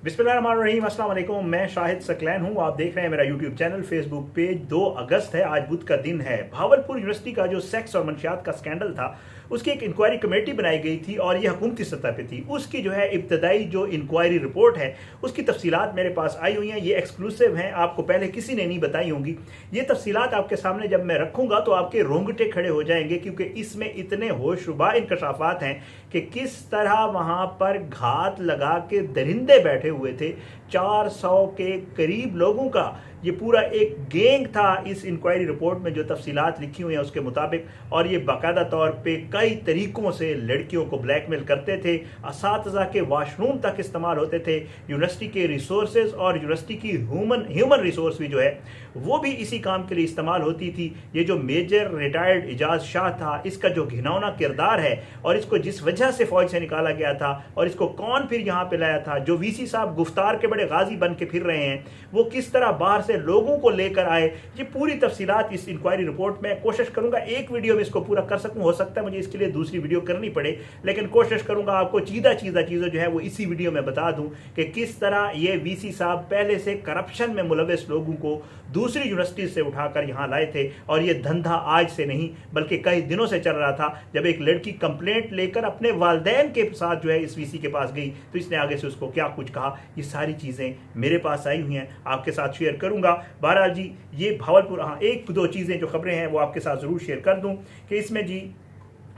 बिस्मिल्लाहिर्रहमानिर्रहीम, अस्सलाम वालेकुम। मैं शाहिद सकलैन हूँ। आप देख रहे हैं मेरा यूट्यूब चैनल, फेसबुक पेज। 2 अगस्त है, आज बुध का दिन है। भावलपुर यूनिवर्सिटी का जो सेक्स और मंशियात का स्कैंडल था, उसकी एक इंक्वायरी कमेटी बनाई गई थी और ये हुकूमती सतह पे थी। उसकी जो है इब्तदाई जो इंक्वायरी रिपोर्ट है, उसकी तफसीलात मेरे पास आई हुई हैं। ये एक्सक्लूसिव हैं, आपको पहले किसी ने नहीं बताई होंगी। ये तफसीलात आपके सामने जब मैं रखूंगा तो आपके रोंगटे खड़े हो जाएंगे, क्योंकि इसमें इतने होशरुबा इंकशाफात हैं कि किस तरह वहां पर घात लगा के दरिंदे बैठे हुए थे। 400 के करीब लोगों का ये पूरा एक गैंग था इस इंक्वायरी रिपोर्ट में, जो तफसीलात लिखी हुई हैं उसके मुताबिक। और ये बाकायदा तौर पे कई तरीकों से लड़कियों को ब्लैकमेल करते थे। असातिज़ा के वाशरूम तक इस्तेमाल होते थे। यूनिवर्सिटी के रिसोर्सेज और यूनिवर्सिटी की ह्यूमन रिसोर्स भी जो है वो भी इसी काम के लिए इस्तेमाल होती थी। ये जो मेजर रिटायर्ड इजाज शाह था, इसका जो घिनौना किरदार है और इसको जिस वजह से फौज से निकाला गया था और इसको कौन फिर यहाँ पे लाया था, जो वीसी साहब गुफ्तार के बड़े गाजी बन के फिर रहे हैं, वो किस तरह बाहर से लोगों को लेकर आए, ये पूरी तफसीलात इस इंक्वायरी रिपोर्ट में। कोशिश करूंगा एक वीडियो में इसको पूरा कर सकूं। हो सकता है मुझे इसके लिए दूसरी वीडियो करनी पड़े, लेकिन कोशिश करूंगा आपको चीज़ें जो है वो इसी वीडियो में बता दूं कि किस तरह ये वीसी साहब पहले से करप्शन में मुलविस लोगों को दूसरी यूनिवर्सिटी से उठाकर यहाँ लाए थे। और ये धंधा आज से नहीं बल्कि कई दिनों से चल रहा था। जब एक लड़की कंप्लेंट लेकर अपने वालिदैन के साथ जो है इस वीसी के पास गई, तो इसने आगे से उसको क्या कुछ कहा, ये सारी चीज़ें मेरे पास आई हुई हैं, आपके साथ शेयर करूंगा। बहरहाल जी, ये भावलपुर, हाँ, 1-2 चीज़ें जो खबरें हैं वो आपके साथ ज़रूर शेयर कर दूं कि इसमें जी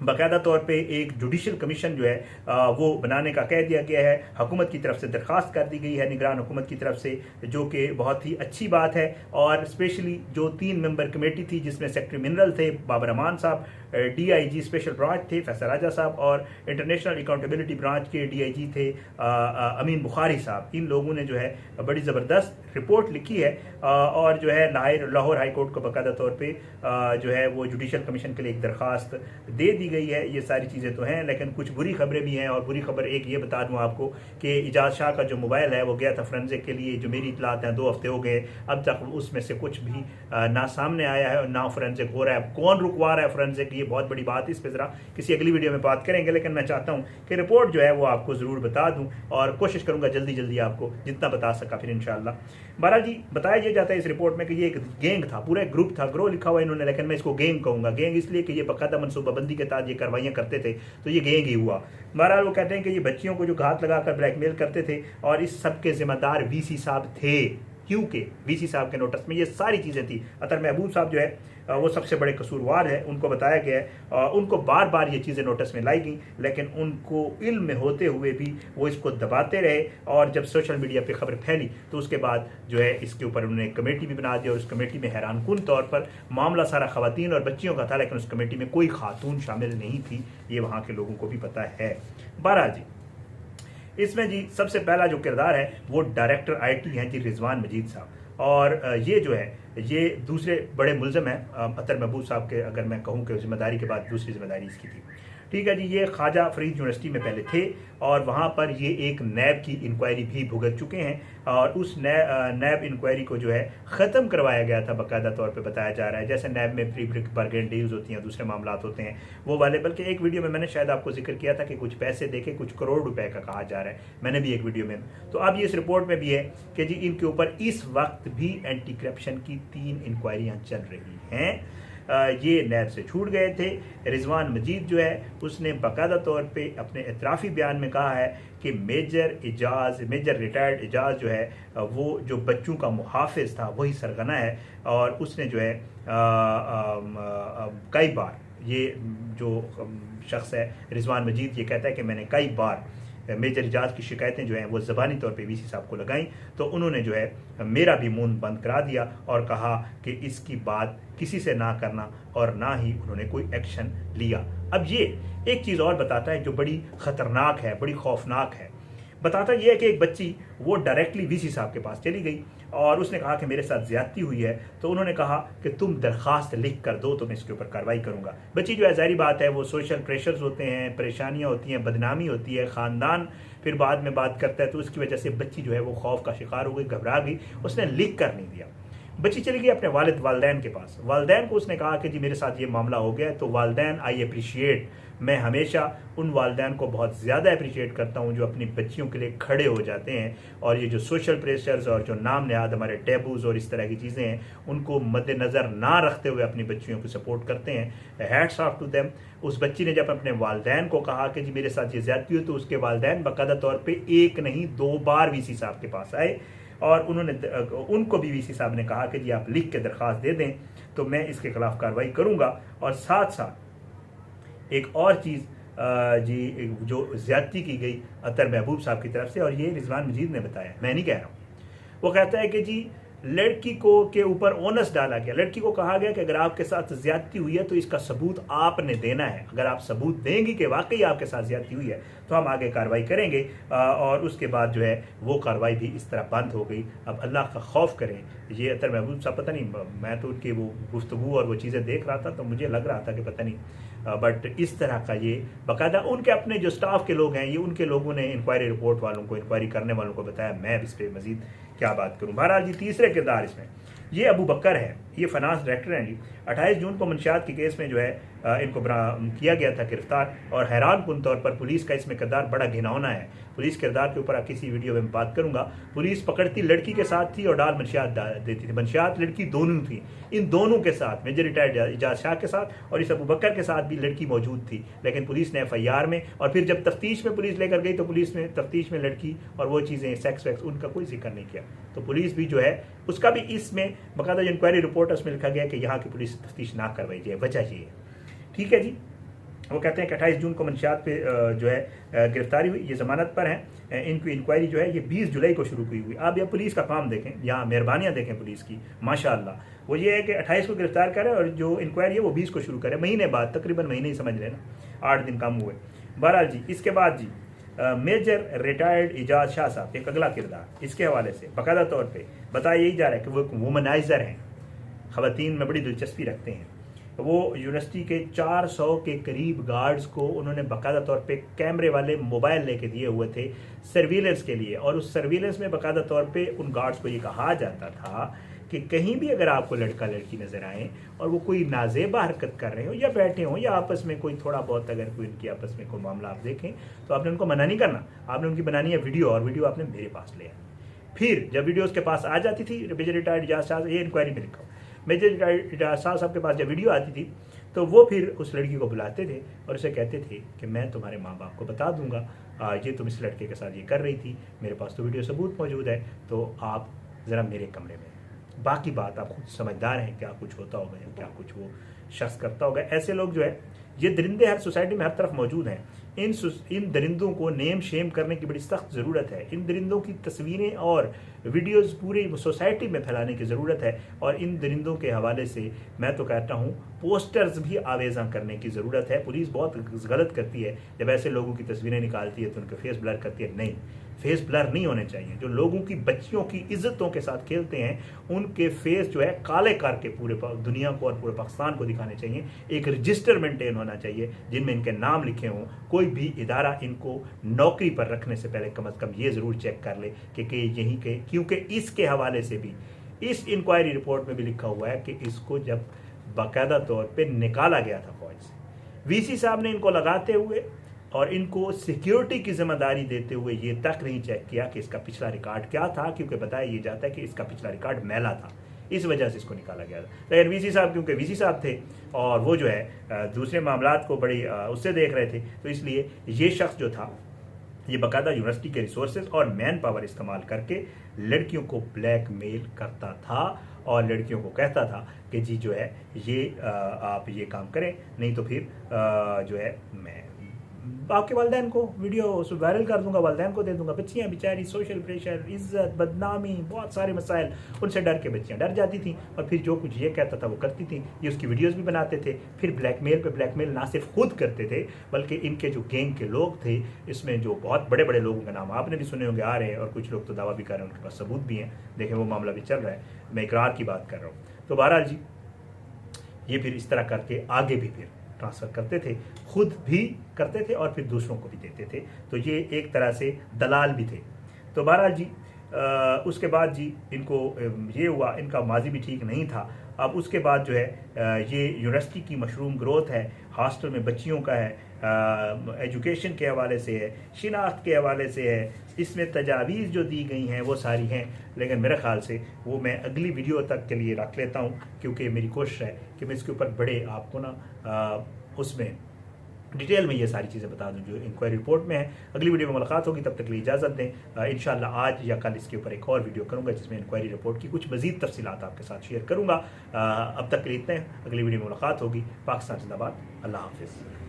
बाकायदा तौर पे एक जुडिशल कमीशन जो है वो बनाने का कह दिया गया है। हुकूमत की तरफ से दरख्वास्त कर दी गई है, निगरान हुकूमत की तरफ से, जो कि बहुत ही अच्छी बात है। और स्पेशली जो 3 मेंबर कमेटी थी, जिसमें सेक्रेटरी मिनरल थे बाबर अमान साहब, DIG स्पेशल ब्रांच थे फैसल राजा साहब, और इंटरनेशनल अकाउंटेबिलिटी ब्रांच के DIG थे अमीन बुखारी साहब। इन लोगों ने जो है बड़ी ज़बरदस्त रिपोर्ट लिखी है और जो है लाहौर हाई कोर्ट को बाकायदा तौर पे जो है वो जुडिशल कमीशन के लिए एक दरख्वास्त दे दी गई है। ये सारी चीज़ें तो हैं, लेकिन कुछ बुरी खबरें भी हैं। और बुरी खबर एक ये बता दूं आपको कि इजाज़ शाह का जो मोबाइल है वो गया था फोरेंसिक के लिए। जो मेरी इतलात हैं 2 हफ्ते हो गए, अब तक उसमें से कुछ भी ना सामने आया है और ना फोरेंसिक हो रहा है। कौन रुकवा रहा है फोरेंसिक, ये बहुत बड़ी बात है। इस पर ज़रा किसी अगली वीडियो में बात करेंगे, लेकिन मैं चाहता हूँ कि रिपोर्ट जो है वो आपको ज़रूर बता दूँ और कोशिश करूँगा जल्दी आपको जितना बता सका फिर इंशाअल्लाह। बहरहाल जी, बताया यह जाता है इस रिपोर्ट में कि ये एक गैंग था, पूरा एक ग्रुप था। ग्रो लिखा हुआ इन्होंने, लेकिन मैं इसको गैंग कहूँगा। गैंग इसलिए कि ये बाकायदा मनसूबाबंदी के तहत ये कार्रवाइयाँ करते थे, तो ये गैंग ही हुआ। बहरहाल वो कहते हैं कि ये बच्चियों को जो घात लगाकर ब्लैकमेल करते थे, और इस सब के जिम्मेदार वीसी साहब थे, क्योंकि वीसी साहब के नोटिस में ये सारी चीज़ें थी। अतर महबूब साहब जो है वो सबसे बड़े कसूरवार है, उनको बताया गया है। उनको बार बार ये चीज़ें नोटिस में लाई गई, लेकिन उनको इल्म में होते हुए भी वो इसको दबाते रहे। और जब सोशल मीडिया पे खबर फैली तो उसके बाद जो है इसके ऊपर उन्होंने एक कमेटी भी बना दी, और उस कमेटी में हैरानकुन तौर पर मामला सारा ख़वातीन और बच्चियों का था, लेकिन उस कमेटी में कोई खातून शामिल नहीं थी। ये वहाँ के लोगों को भी पता है। बहरहाल जी, इसमें जी सबसे पहला जो किरदार है वो डायरेक्टर IT हैं जी रिजवान मजीद साहब। और ये जो है ये दूसरे बड़े मुल्ज़िम हैं अतर महबूब साहब के। अगर मैं कहूँ कि जिम्मेदारी के बाद दूसरी जिम्मेदारी इसकी थी, ठीक है जी। ये ख्वाजा फरीद यूनिवर्सिटी में पहले थे और वहाँ पर ये एक नैब की इंक्वायरी भी भुगत चुके हैं, और उस नैब इंक्वायरी को जो है ख़त्म करवाया गया था, बाकायदा तौर पे बताया जा रहा है। जैसे नैब में प्री बार्गेन डील्स होती हैं, दूसरे मामलात होते हैं वो वाले। बल्कि एक वीडियो में मैंने शायद आपको जिक्र किया था कि कुछ पैसे देके कुछ करोड़ रुपए का कहा जा रहा है, मैंने भी एक वीडियो में। तो अब ये इस रिपोर्ट में भी है कि जी इनके ऊपर इस वक्त भी एंटी करप्शन की 3 इंक्वायरियाँ चल रही हैं। ये नैब से छूट गए थे। रिजवान मजीद जो है उसने बाकायदा तौर पे अपने एतराफ़ी बयान में कहा है कि मेजर रिटायर्ड इजाज़ जो है वो जो बच्चों का मुहाफ़िज़ था वही सरगना है। और उसने जो है कई बार, ये जो शख्स है रिजवान मजीद, ये कहता है कि मैंने कई बार मेजर इजाज़ की शिकायतें जो हैं वो ज़बानी तौर पे वीसी साहब को लगाई, तो उन्होंने जो है मेरा भी मुंह बंद करा दिया और कहा कि इसकी बात किसी से ना करना, और ना ही उन्होंने कोई एक्शन लिया। अब ये एक चीज़ और बताता है जो बड़ी ख़तरनाक है, बड़ी खौफनाक है। बताता ये है कि एक बच्ची वो डायरेक्टली वीसी साहब के पास चली गई और उसने कहा कि मेरे साथ ज्यादती हुई है। तो उन्होंने कहा कि तुम दरख्वास्त लिख कर दो तो मैं इसके ऊपर कार्रवाई करूंगा। बच्ची जो है ज़ाहिर बात है वो सोशल प्रेशर्स होते हैं, परेशानियां होती हैं, बदनामी होती है, ख़ानदान फिर बाद में बात करता है, तो उसकी वजह से बच्ची जो है वो खौफ का शिकार हो गई, घबरा गई, उसने लिख कर नहीं दिया। बच्ची चली गई अपने वालिदैन के पास। वालिदैन को उसने कहा कि जी मेरे साथ ये मामला हो गया है। तो वालिदैन, आई अप्रिशिएट, मैं हमेशा उन वालिदैन को बहुत ज़्यादा अप्रिशिएट करता हूँ जो अपनी बच्चियों के लिए खड़े हो जाते हैं और ये जो सोशल प्रेशर्स और जो नाम नहाद हमारे टैबूज़ और इस तरह की चीज़ें हैं उनको मद्देनज़र ना रखते हुए अपनी बच्चियों को सपोर्ट करते हैं। Hats off to them. उस बच्ची ने जब अपने वालिदैन को कहा कि जी मेरे साथ ये ज़्यादती हुई, तो उसके वालिदैन बाकायदा तौर पर एक नहीं 2 बार वीसी साहब के पास आए और उनको भी वीसी साहब ने कहा कि जी आप लिख के दरख्वास्त दे दें तो मैं इसके खिलाफ कार्रवाई करूँगा। और साथ साथ एक और चीज़ जी जो ज़्यादती की गई अतर महबूब साहब की तरफ से, और ये रिजवान मजीद ने बताया, मैं नहीं कह रहा हूँ। वो कहता है कि जी लड़की को के ऊपर ओनस डाला गया, लड़की को कहा गया कि अगर आपके साथ ज़्यादती हुई है तो इसका सबूत आपने देना है। अगर आप सबूत देंगी कि वाकई आपके साथ ज़्यादती हुई है तो हम आगे कार्रवाई करेंगे। और उसके बाद जो है वो कार्रवाई भी इस तरह बंद हो गई। अब अल्लाह का खौफ करें। ये अतर महबूब साहब, पता नहीं, मैं तो उनकी वो गुफ्तगू और वो चीज़ें देख रहा था तो मुझे लग रहा था कि पता नहीं, बट इस तरह का ये बाकायदा उनके अपने जो स्टाफ के लोग हैं, ये उनके लोगों ने इंक्वायरी रिपोर्ट वालों को, इंक्वायरी करने वालों को बताया। मैं इस पर मजीद क्या बात करूं। बहरहाल जी तीसरे किरदार इसमें ये अबू बकर है, ये फाइनेंस डायरेक्टर हैं जी। 28 जून को मंशियात के केस में जो है इनको किया गया था गिरफ्तार। और हैरान कुन तौर पर पुलिस का इसमें किरदार बड़ा घिनौना है। पुलिस किरदार के ऊपर आप किसी वीडियो में बात करूंगा। पुलिस पकड़ती लड़की के साथ थी और डाल मंशियात देती थी। मंशियात लड़की दोनों थी। इन दोनों के साथ, मेजर रिटायर्ड एजाज शाह के साथ और इस अबू बकर के साथ भी लड़की मौजूद थी। लेकिन पुलिस ने FIR में, और फिर जब तफ्तीश में पुलिस लेकर गई तो पुलिस ने तफ्तीश में लड़की और वो चीज़ें सेक्स वैक्स उनका कोई जिक्र नहीं किया। तो पुलिस भी जो है उसका भी इसमें बाकायदा जो इंक्वायरी रिपोर्ट उसमें लिखा गया कि यहाँ की पुलिस तफ्तीश ना करवाई जाए, वजह ये है। ठीक है जी। वो कहते हैं कि 28 जून को मंशियात पे जो है गिरफ्तारी हुई, ये ज़मानत पर हैं। इनकी इंक्वायरी जो है ये 20 जुलाई को शुरू हुई। आप यह पुलिस का काम देखें, यहाँ मेहरबानियाँ देखें पुलिस की, माशाअल्लाह। वो ये है कि 28 को गिरफ्तार करें और जो इंक्वायरी है वो 20 को शुरू करें, महीने बाद, तकरीबन महीने ही समझ लेना, 8 दिन कम हुए। बहरहाल जी इसके बाद जी मेजर रिटायर्ड एजाज शाह साहब, एक अगला किरदार इसके हवाले से बाकायदा तौर पर बताया यही जा रहा है कि वो एक वुमनाइज़र हैं, ख़वातीन में बड़ी दिलचस्पी रखते हैं। वो यूनिवर्सिटी के 400 के करीब गार्ड्स को उन्होंने बाकायदा तौर पे कैमरे वाले मोबाइल लेके दिए हुए थे सर्विलेंस के लिए। और उस सर्विलेंस में बाकायदा तौर पे उन गार्ड्स को ये कहा जाता था कि कहीं भी अगर आपको लड़का लड़की नज़र आए और वो कोई नाजेबा हरकत कर रहे हो या बैठे हो या आपस में कोई थोड़ा बहुत अगर कोई उनकी आपस में कोई मामला आप देखें तो आपने उनको मना नहीं करना, आपने उनकी बनानी है वीडियो, और वीडियो आपने मेरे पास ले आनी। फिर जब वीडियो उसके पास आ जाती थी, मेजर रिटायर्ड एजाज शाह, ये इंक्वायरी में लिखा, मेजर रिटायर्ड एजाज शाह साहब के पास जब वीडियो आती थी तो वो फिर उस लड़की को बुलाते थे और उसे कहते थे कि मैं तुम्हारे माँ बाप को बता दूंगा ये तुम इस लड़के के साथ ये कर रही थी, मेरे पास तो वीडियो सबूत मौजूद है, तो आप ज़रा मेरे कमरे में, बाकी बात आप खुद समझदार हैं, क्या कुछ होता होगा या क्या कुछ वो शख्स करता होगा। ऐसे लोग जो है ये दरिंदे हर सोसाइटी में हर तरफ मौजूद हैं। इन दरिंदों को नेम शेम करने की बड़ी सख्त ज़रूरत है। इन दरिंदों की तस्वीरें और वीडियोस पूरी सोसाइटी में फैलाने की ज़रूरत है। और इन दरिंदों के हवाले से मैं तो कहता हूँ पोस्टर्स भी आवेज़ा करने की ज़रूरत है। पुलिस बहुत गलत करती है जब ऐसे लोगों की तस्वीरें निकालती है तो उनके फेस ब्लर करती है। नहीं, फेस ब्लर नहीं होने चाहिए। जो लोगों की बच्चियों की इज्जतों के साथ खेलते हैं उनके फेस जो है काले करके पूरे दुनिया को और पूरे पाकिस्तान को दिखाने चाहिए। एक रजिस्टर मेंटेन होना चाहिए जिनमें इनके नाम लिखे हों। कोई भी इदारा इनको नौकरी पर रखने से पहले कम से कम ये ज़रूर चेक कर ले कि यहीं के, क्योंकि इसके हवाले से भी इस इंक्वायरी रिपोर्ट में भी लिखा हुआ है कि इसको जब बाकायदा तौर पर निकाला गया था फौज से, VC साहब ने इनको लगाते हुए और इनको सिक्योरिटी की जिम्मेदारी देते हुए ये तक नहीं चेक किया कि इसका पिछला रिकॉर्ड क्या था, क्योंकि बताया ये जाता है कि इसका पिछला रिकॉर्ड मैला था, इस वजह से इसको निकाला गया था। लेकिन VC साहब क्योंकि VC साहब थे और वो जो है दूसरे मामलात को बड़ी उससे देख रहे थे, तो इसलिए ये शख्स जो था ये बाकायदा यूनिवर्सिटी के रिसोर्सेज और मैन पावर इस्तेमाल करके लड़कियों को ब्लैकमेल करता था और लड़कियों को कहता था कि जी जो है ये आप ये काम करें, नहीं तो फिर जो है मैं आपके वालिदैन को वीडियो वायरल कर दूंगा, वालिदैन को दे दूंगा। बच्चियां बेचारी सोशल प्रेशर, इज्जत, बदनामी, बहुत सारे मसाइल, उनसे डर के बच्चियां डर जाती थी और फिर जो कुछ ये कहता था वो करती थी। ये उसकी वीडियोस भी बनाते थे। फिर ब्लैकमेल पे ब्लैकमेल ना सिर्फ खुद करते थे बल्कि इनके जो गैंग के लोग थे, इसमें जो बहुत बड़े बड़े लोगों का नाम आपने भी सुने होंगे, आ रहे हैं और कुछ लोग तो दावा भी कर रहे हैं, उनके पास सबूत भी हैं। देखें वो मामला भी चल रहा है, मैं इकरार की बात कर रहा हूँ। तो बहरहाल जी ये फिर इस तरह करके आगे भी फिर ट्रांसफ़र करते थे, खुद भी करते थे और फिर दूसरों को भी देते थे। तो ये एक तरह से दलाल भी थे। तो बहरहाल जी उसके बाद जी इनको ये हुआ, इनका माजी भी ठीक नहीं था। अब उसके बाद जो है ये यूनिवर्सिटी की मशरूम ग्रोथ है, हॉस्टल में बच्चियों का है, एजुकेशन के हवाले से है, शिनाख्त के हवाले से है, इसमें तजावीज़ जो दी गई हैं वो सारी हैं। लेकिन मेरे ख़्याल से वो मैं अगली वीडियो तक के लिए रख लेता हूँ, क्योंकि मेरी कोशिश है कि मैं इसके ऊपर बड़े आपको ना उसमें डिटेल में ये सारी चीज़ें बता दूं जो इंक्वायरी रिपोर्ट में है। अगली वीडियो में मुलाकात होगी, तब तक के लिए इजाज़त दें। इंशाल्लाह आज या कल इसके ऊपर एक और वीडियो करूंगा जिसमें इंक्वायरी रिपोर्ट की कुछ मज़ीद तफसीलात आपके साथ शेयर करूंगा। अब तक के लिए इतने, अगली वीडियो में मुलाकात होगी। पाकिस्तान जिंदाबाद, अल्लाह हाफिज़।